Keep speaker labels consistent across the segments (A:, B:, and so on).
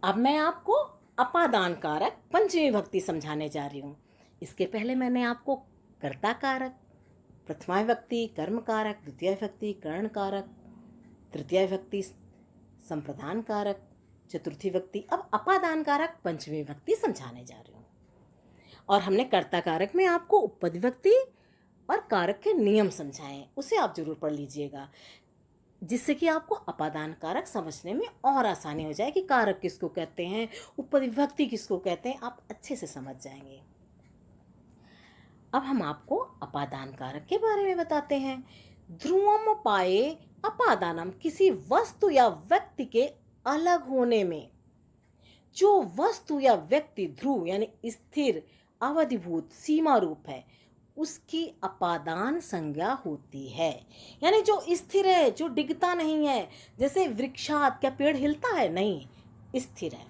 A: अब मैं आपको अपादान कारक पंचमी विभक्ति समझाने जा रही हूँ। इसके पहले मैंने आपको कर्ता कारक, प्रथमा विभक्ति, कर्म कारक, द्वितीय विभक्ति, कर्ण कारक, तृतीय विभक्ति, संप्रदान कारक, चतुर्थी विभक्ति, अब अपादान कारक पंचमी विभक्ति समझाने जा रही हूँ। और हमने कर्ता कारक में आपको उपपद विभक्ति और कारक के नियम समझाए, उसे आप जरूर पढ़ लीजिएगा, जिससे कि आपको अपादान कारक समझने में और आसानी हो जाए कि कारक किसको कहते हैं, उपपद विभक्ति किसको कहते हैं, आप अच्छे से समझ जाएंगे। अब हम आपको अपादान कारक के बारे में बताते हैं। ध्रुवम पाए अपादानम, किसी वस्तु या व्यक्ति के अलग होने में जो वस्तु या व्यक्ति ध्रुव यानी स्थिर, अवधिभूत, सीमा रूप है, उसकी अपादान संज्ञा होती है। यानी जो स्थिर है, जो डिगता नहीं है, जैसे वृक्षात, क्या पेड़ हिलता है? नहीं, स्थिर है।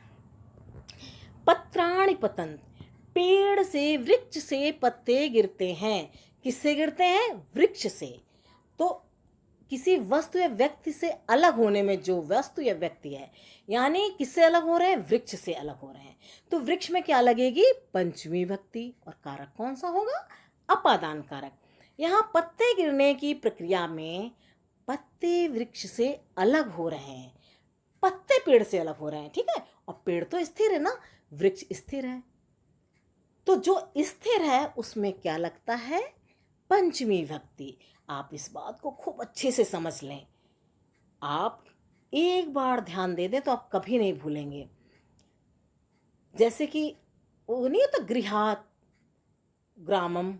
A: पत्राणि पतंत, पेड़ से, वृक्ष से पत्ते गिरते हैं। किससे गिरते हैं? वृक्ष से। तो किसी वस्तु या व्यक्ति से अलग होने में जो वस्तु या व्यक्ति है, यानी किससे अलग हो रहे हैं? वृक्ष से अलग हो रहे हैं। तो वृक्ष में क्या लगेगी? पंचमी विभक्ति। और कारक कौन सा होगा? अपादान कारक। यहाँ पत्ते गिरने की प्रक्रिया में पत्ते वृक्ष से अलग हो रहे हैं, पत्ते पेड़ से अलग हो रहे हैं, ठीक है। और पेड़ तो स्थिर है ना, वृक्ष स्थिर है। तो जो स्थिर है उसमें क्या लगता है? पंचमी विभक्ति। आप इस बात को खूब अच्छे से समझ लें, आप एक बार ध्यान दे दें तो आप कभी नहीं भूलेंगे। जैसे कि वो नहीं होता गृहात ग्रामम,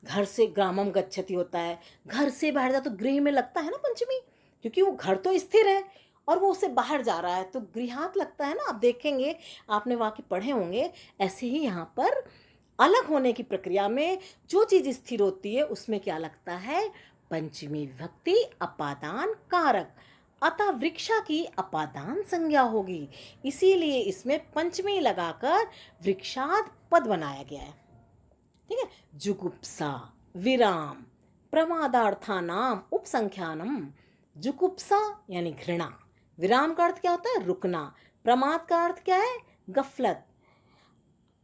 A: घर से ग्रामम गच्छति होता है, घर से बाहर जा तो गृह में लगता है ना पंचमी, क्योंकि वो घर तो स्थिर है और वो उससे बाहर जा रहा है तो गृहात लगता है ना। आप देखेंगे, आपने वाक्य पढ़े होंगे। ऐसे ही यहाँ पर अलग होने की प्रक्रिया में जो चीज स्थिर होती है उसमें क्या लगता है? पंचमी विभक्ति, अपादान कारक। अतः वृक्षा की अपादान संज्ञा होगी, इसीलिए इसमें पंचमी लगाकर वृक्षाद पद बनाया गया है, ठीक है। जुगुप्सा, विराम, प्रमादार्थानाम उपसंख्यानम। जुगुप्सा यानी घृणा, विराम का अर्थ क्या होता है? रुकना, प्रमाद का अर्थ क्या है? गफलत।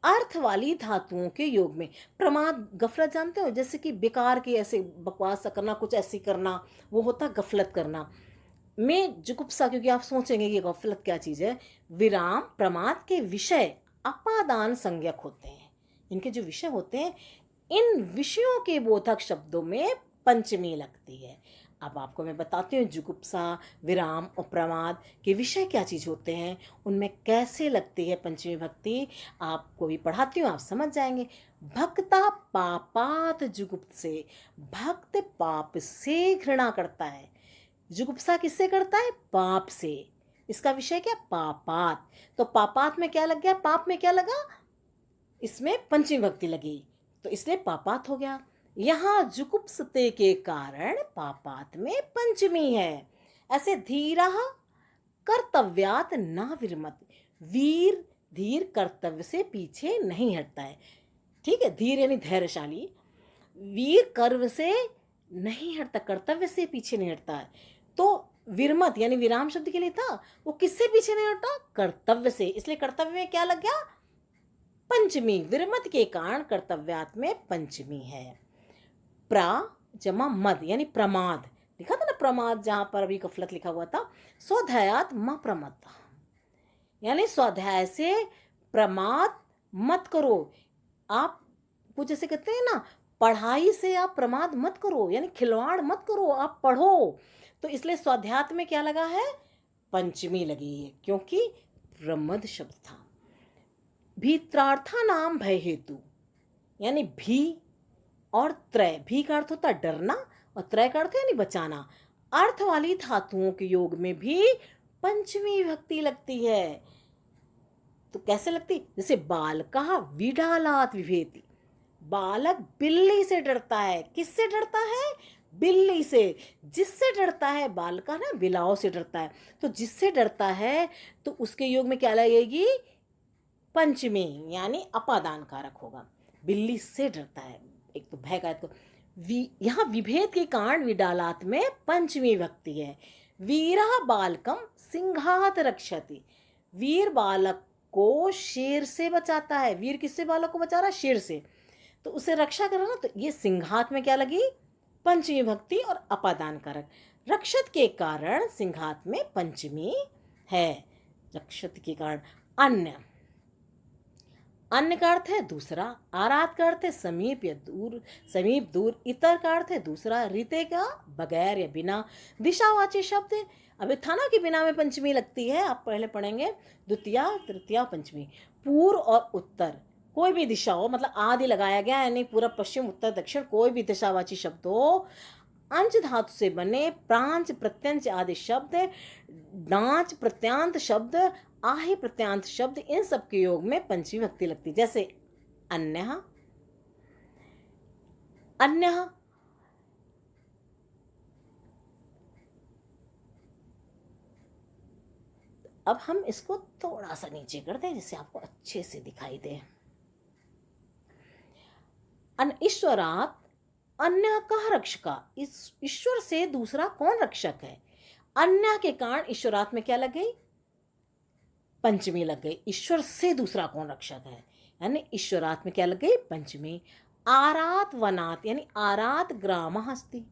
A: अर्थ वाली धातुओं के योग में प्रमाद, गफलत जानते हो, जैसे कि बेकार की ऐसे बकवास करना, कुछ ऐसी करना, वो होता गफलत करना। में जुगुप्सा, क्योंकि आप सोचेंगे कि गफलत क्या चीज है। विराम, प्रमाद के विषय अपादान संज्ञक होते हैं। इनके जो विषय होते हैं, इन विषयों के बोधक शब्दों में पंचमी लगती है। अब आपको मैं बताती हूँ जुगुप्सा, विराम और प्रमाद के विषय क्या चीज होते हैं, उनमें कैसे लगती है पंचमी विभक्ति। आपको भी पढ़ाती हूँ, आप समझ जाएंगे। भक्ता पापात जुगुप्त से, भक्त पाप से घृणा करता है। जुगुप्सा किससे करता है? पाप से। इसका विषय क्या? पापात। तो पापात में क्या लग गया? पाप में क्या लगा? इसमें पंचमी विभक्ति लगी, तो इसलिए पापात हो गया। यहाँ जुगुप्सते के कारण पापात में पंचमी है। ऐसे धीरा कर्तव्यात ना विरमत, वीर धीर कर्तव्य से पीछे नहीं हटता है, ठीक है। धीर यानी धैर्यशाली, वीर कर्व से नहीं हटता, कर्तव्य से पीछे नहीं हटता है। तो विरमत यानी विराम शब्द के लिए था, वो किससे पीछे नहीं हटा? कर्तव्य से। इसलिए कर्तव्य में क्या लग गया? पंचमी। विरमत के कारण कर्तव्यात में पंचमी है। प्रा जमा मद यानी प्रमाद, लिखा था ना प्रमाद, जहां पर अभी गफलत लिखा हुआ था। स्वाध्यायात म प्रमद, यानी स्वाध्याय से प्रमाद मत करो। आप कुछ जैसे कहते हैं ना, पढ़ाई से आप प्रमाद मत करो, यानी खिलवाड़ मत करो, आप पढ़ो। तो इसलिए स्वाध्यात में क्या लगा है? पंचमी लगी है, क्योंकि प्रमद शब्द था। भीत्रार्था नाम भय हेतु, यानी भी और त्रय, भी का अर्थ होता है डरना और त्रय का अर्थ यानी बचाना। अर्थ वाली धातुओं के योग में भी पंचमी विभक्ति लगती है। तो कैसे लगती? जैसे बालका विडालात विभेति, बालक बिल्ली से डरता है। किससे डरता है? बिल्ली से। जिससे डरता है, बालका ना बिलाव से डरता है, तो जिससे डरता है तो उसके योग में क्या लगेगी? पंचमी, यानी अपादान कारक होगा। बिल्ली से डरता है, एक तो भय का, तो यहाँ विभेद के कारण विडालात में पंचमी विभक्ति है। वीरा बालकम सिंहात रक्षति, वीर बालक को शेर से बचाता है। वीर किससे बालक को बचा रहा है? शेर से। तो उसे रक्षा कर रहा ना, तो ये सिंघात में क्या लगी? पंचमी विभक्ति और अपादान कारक। रक्षत के कारण सिंघात में पंचमी है। रक्षत के कारण। अन्य, अन्य का अर्थ है दूसरा। आरात का अर्थ है समीप या दूर, समीप दूर। इतर का अर्थ है दूसरा। रीते का बगैर या बिना। दिशावाची शब्द है। अभी था ना कि बिना में पंचमी लगती है, आप पहले पढ़ेंगे। द्वितीया, तृतीया, पंचमी। पूर्व और उत्तर, कोई भी दिशा हो, मतलब आदि लगाया गया, यानी पूरब, पश्चिम, उत्तर, दक्षिण, कोई भी दिशावाची शब्द हो। अंश धातु से बने प्रांच, प्रत्यंश आदि शब्द, डांच, प्रत्यांत शब्द, आहे प्रत्यांत शब्द, इन सब के योग में पंचमी विभक्ति लगती है। जैसे अन्यः, अन्यः। अब हम इसको थोड़ा सा नीचे कर दें जिससे आपको अच्छे से दिखाई दे। ईश्वरात अन्य कह रक्षका, ईश्वर से दूसरा कौन रक्षक है? अन्य के कारण ईश्वरात में क्या लग गई? पंचमी लग गई। ईश्वर से दूसरा कौन रक्षक है, यानी ईश्वरात में क्या लग गई? पंचमी। आरात वनात, यानी आरात ग्राम अस्ति,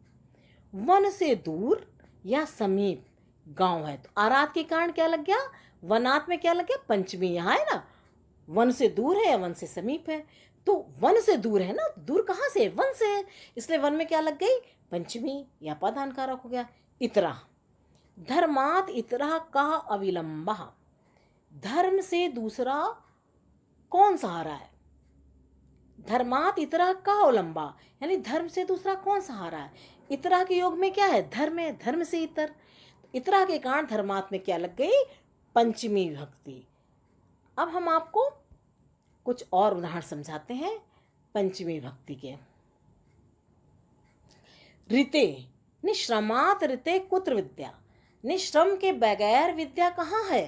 A: वन से दूर या समीप गांव है। तो आरात के कारण क्या लग गया? वनात में क्या लग गया? पंचमी। यहाँ है ना, वन से दूर है या वन से समीप है। तो वन से दूर है ना, दूर कहाँ से? वन से है, इसलिए वन में क्या लग गई? पंचमी या अपादान कारक हो गया। इतरा, धर्मात इतरा का अविलंबा, धर्म से दूसरा कौन सहारा है? धर्मात इतरा का अवलंबा, यानी धर्म से दूसरा कौन सहारा है? इतरा के योग में क्या है? धर्म है, धर्म से इतर। इतरा के कारण धर्मात में क्या लग गई? पंचमी विभक्ति। अब हम आपको कुछ और उदाहरण समझाते हैं पंचमी विभक्ति के। ऋते, निश्रमात ऋते कुत्र विद्या, निश्रम के बगैर विद्या कहाँ है?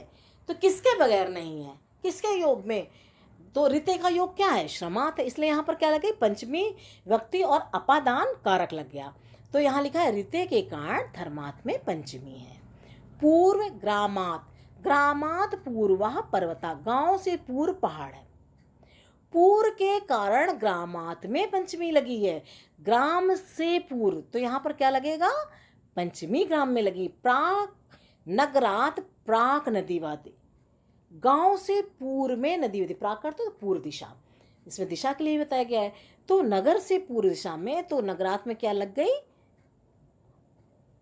A: तो किसके बगैर नहीं है? किसके योग में? तो ऋते का योग क्या है? श्रमात है, इसलिए यहाँ पर क्या लग गई? पंचमी विभक्ति और अपादान कारक लग गया। तो यहाँ लिखा है ऋते के कारण धर्मात में पंचमी है। पूर्व ग्रामात, ग्रामात पूर्व पर्वता, गांव से पूर्व पहाड़ है। पूर्व के कारण ग्रामात में पंचमी लगी है। ग्राम से पूर्व, तो यहाँ पर क्या लगेगा? पंचमी ग्राम में लगी। प्राक नगरात, प्राक नदीवादी, गांव से पूर्व में नदी वदी। प्राक करते तो पूर्व दिशा, इसमें दिशा के लिए बताया गया है। तो नगर से पूर्व दिशा में, तो नगरात में क्या लग गई?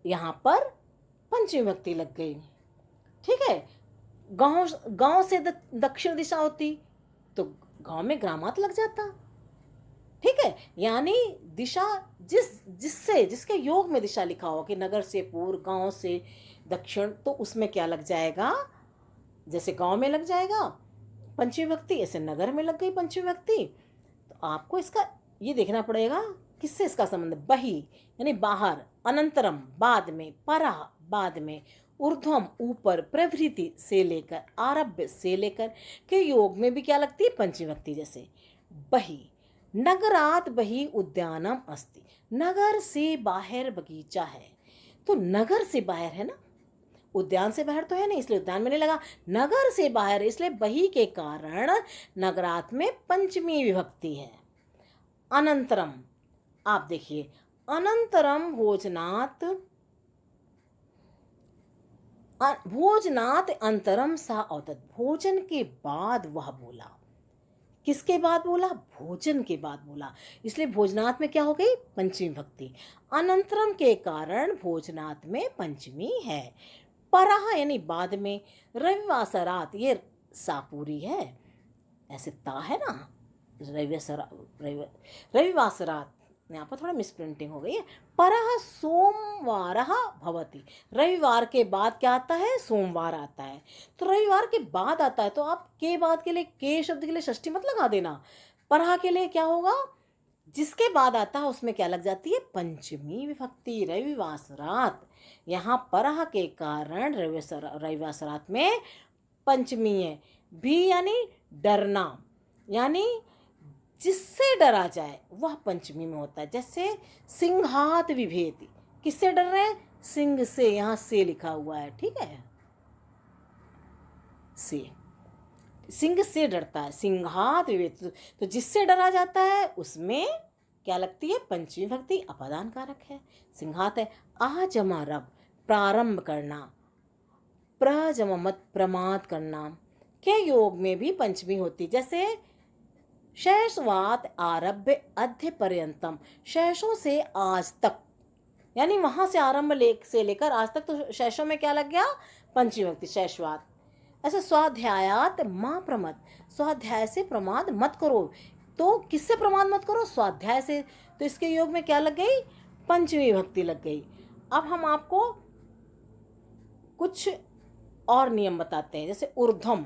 A: यहाँ पर पंचमी विभक्ति लग गई। ठीक है। गांव, गांव से दक्षिण दिशा होती तो गांव में ग्रामात लग जाता। ठीक है, यानी दिशा जिससे, जिसके योग में दिशा लिखा हो कि नगर से पूर्व, गांव से दक्षिण, तो उसमें क्या लग जाएगा? जैसे गांव में लग जाएगा पंचमी विभक्ति, ऐसे नगर में लग गई पंचमी विभक्ति। तो आपको इसका ये देखना पड़ेगा किससे इसका संबंध। बही यानी बाहर, अनंतरम बाद में, परः बाद में, ऊर्ध्वम ऊपर, प्रभृति से लेकर, आरभ्य से लेकर के योग में भी क्या लगती है? पंचमी विभक्ति। जैसे बही, नगरात बही उद्यानम अस्ति, नगर से बाहर बगीचा है। तो नगर से बाहर है ना, उद्यान से बाहर तो है नहीं, इसलिए उद्यान में नहीं लगा। नगर से बाहर, इसलिए बही के कारण नगरात में पंचमी विभक्ति है। अनंतरम, आप देखिए, अनंतरम भोजनात्, भोजनात् अंतरम सा औतत, भोजन के बाद वह बोला। किसके बाद बोला? भोजन के बाद बोला, इसलिए भोजनात् में क्या हो गई? पंचमी विभक्ति। अनंतरम के कारण भोजनात् में पंचमी है। परः यानी बाद में। रविवासरात, ये सापूरी है, ऐसे ता है ना, रविवासरात, यहाँ पर थोड़ा मिसप्रिंटिंग हो गई है। परः सोमवारः भवति, रविवार के बाद क्या आता है? सोमवार आता है। तो रविवार के बाद आता है, तो आप के बाद के लिए, के शब्द के लिए षष्ठी मत लगा देना। परः के लिए क्या होगा? जिसके बाद आता है उसमें क्या लग जाती है? पंचमी विभक्ति। रविवासरात, यहाँ परः के कारण रविवासरात में पंचमी है। भी यानी डरना, यानी जिससे डरा जाए वह पंचमी में होता है। जैसे सिंहात विभेति, किससे डर रहे हैं? सिंह से, यहाँ से लिखा हुआ है। ठीक है, से, सिंह से डरता है, सिंहात विवेक, तो जिससे डरा जाता है उसमें क्या लगती है, पंचमी भक्ति अपादान कारक है। सिंहात है आजमा रब, प्रारंभ करना, प्रजममत प्रमाद करना के योग में भी पंचमी होती, जैसे शैशवात आरभ्य अध्य पर्यंतम, शैशों से आज तक, यानी वहां से आरंभ से लेकर आज तक, तो शैशों में क्या लग गया, पंचमी भक्ति शैशवात। ऐसे स्वाध्यायात माँ प्रमद, स्वाध्याय से प्रमाद मत करो, तो किससे प्रमाद मत करो, स्वाध्याय से, तो इसके योग में क्या लग गई, पंचमी भक्ति लग गई। अब हम आपको कुछ और नियम बताते हैं, जैसे ऊर्ध्वम,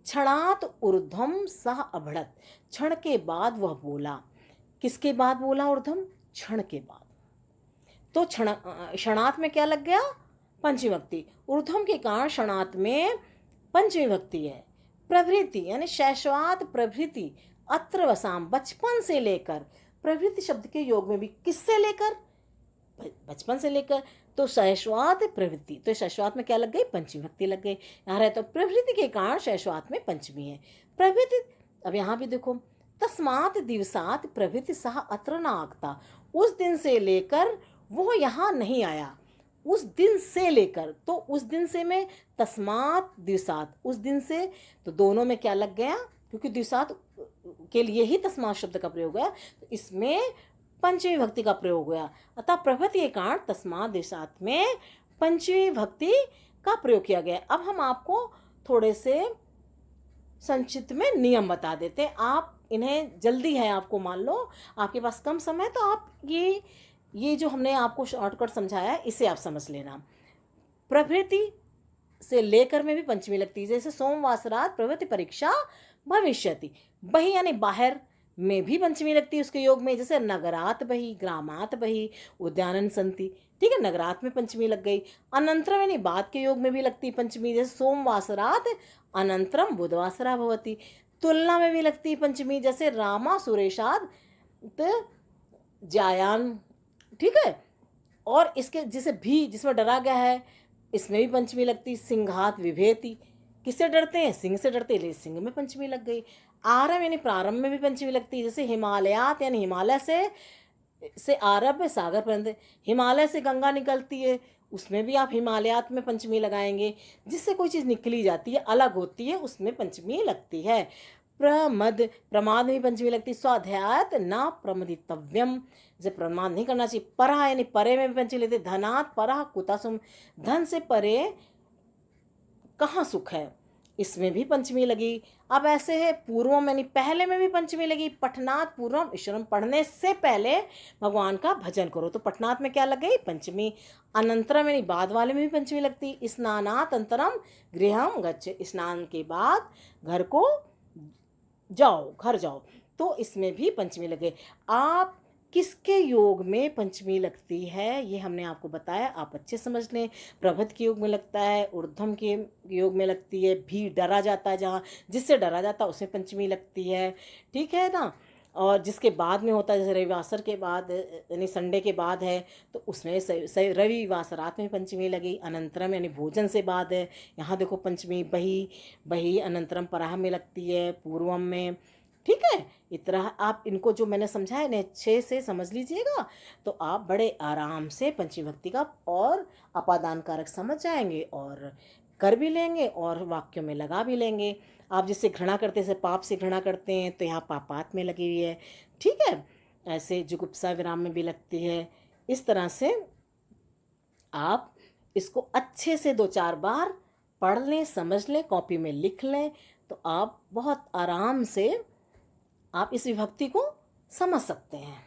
A: क्षणात ऊर्ध्वम सह अभड़त, क्षण के बाद वह बोला, किसके बाद बोला ऊर्ध्वम, क्षण के बाद, तो क्षणात में क्या लग गया, पंचमी भक्ति, ऊर्ध्वम के कारण क्षणात में पंचमी भक्ति है। प्रभृति यानी शैशवात प्रभृति, अत्र वसाम, बचपन से लेकर, प्रभृति शब्द के योग में भी किससे लेकर, बचपन से लेकर, तो शैशवात प्रवृत्ति, तो शैशवात में क्या लग गई, पंचमी भक्ति लग गई। यहाँ रहे तो प्रवृत्ति के कारण शैशवात में पंचमी है। प्रवृत्ति, अब यहाँ भी देखो, तस्मात दिवसात प्रवृत्ति सह अत्र न आगता, उस दिन से लेकर वो यहाँ नहीं आया, उस दिन से लेकर, तो उस दिन से में तस्मात दिवसात, उस दिन से, तो दोनों में क्या लग गया, क्योंकि दिवसात के लिए ही तस्मात शब्द का प्रयोग है, तो इसमें पंचमी भक्ति का प्रयोग हुआ, अतः प्रभृति के कारण तस्मात दिवसात में पंचमी भक्ति का प्रयोग किया गया। अब हम आपको थोड़े से संक्षिप्त में नियम बता देते हैं, आप इन्हें जल्दी है आपको, मान लो आपके पास कम समय, तो आप ये जो हमने आपको शॉर्टकट समझाया है इसे आप समझ लेना। प्रभृति से लेकर में भी पंचमी लगती है, जैसे सोमवासरात प्रभृति परीक्षा भविष्यति, बही यानी बाहर में भी पंचमी लगती है उसके योग में, जैसे नगरात बही, ग्रामात बही, उद्यानन संति, ठीक है, नगरात में पंचमी लग गई। अनंतरम यानी बाद के योग में भी लगती है पंचमी, जैसे सोमवासरात अनंतरम बुधवासरा भवती। तुलना में भी लगती है पंचमी, जैसे रामा सुरेशाद जायान, ठीक है, और इसके जैसे भी, जिसमें डरा गया है, इसमें भी पंचमी लगती। सिंहात विभेति, किससे डरते हैं, सिंह से डरते हैं, सिंह में पंचमी लग गई। आरंभ यानी प्रारंभ में भी पंचमी लगती है, जैसे हिमालयात यानी हिमालय से आरंभ सागर पर्यंत, हिमालय से गंगा निकलती है, उसमें भी आप हिमालयात में पंचमी लगाएंगे, जिससे कोई चीज़ निकली जाती है, अलग होती है, उसमें पंचमी लगती है। प्रमद, प्रमाद में भी पंचमी लगती है। स्वाध्यायत ना प्रमदितव्यम, जैसे प्रमाद नहीं करना चाहिए। परा यानी परे में भी पंचमी लगती है। धनात परा कुतासुम, धन से परे कहाँ सुख है, इसमें भी पंचमी लगी। अब ऐसे है पूर्वम यानी पहले में भी पंचमी लगी। पठनात् पूर्वम ईश्वरम, पढ़ने से पहले भगवान का भजन करो, तो पठनात् में क्या लग गई, पंचमी। अनंतरम यानी बाद वाले में भी पंचमी लगती। स्नानात् अंतरम गृहम गच्छ, स्नान के बाद घर को जाओ, घर जाओ, तो इसमें भी पंचमी लगे। आप किसके योग में पंचमी लगती है ये हमने आपको बताया, आप अच्छे समझ लें। प्रभृत के योग में लगता है, ऊर्ध्वम के योग में लगती है, भी डरा जाता है, जहाँ जिससे डरा जाता है उसमें पंचमी लगती है, ठीक है ना। और जिसके बाद में होता है, जैसे रविवासर के बाद यानी संडे के बाद है, तो उसमें रविवासरात में पंचमी लगी। अनंतरम यानी भोजन से बाद है, यहाँ देखो पंचमी बही अनंतरम पराह में लगती है, पूर्वम में, ठीक है। इतना आप इनको जो मैंने समझाया इन्हें अच्छे से समझ लीजिएगा, तो आप बड़े आराम से पंचमी भक्ति का और अपादान कारक समझ जाएंगे और कर भी लेंगे और वाक्यों में लगा भी लेंगे। आप जिससे घृणा करते हैं, जैसे पाप से घृणा करते हैं, तो यहाँ पापात में लगी हुई है, ठीक है। ऐसे जुगुप्सा विराम में भी लगती है। इस तरह से आप इसको अच्छे से 2-4 बार पढ़ लें, समझ लें, कॉपी में लिख लें, तो आप बहुत आराम से आप इस विभक्ति को समझ सकते हैं।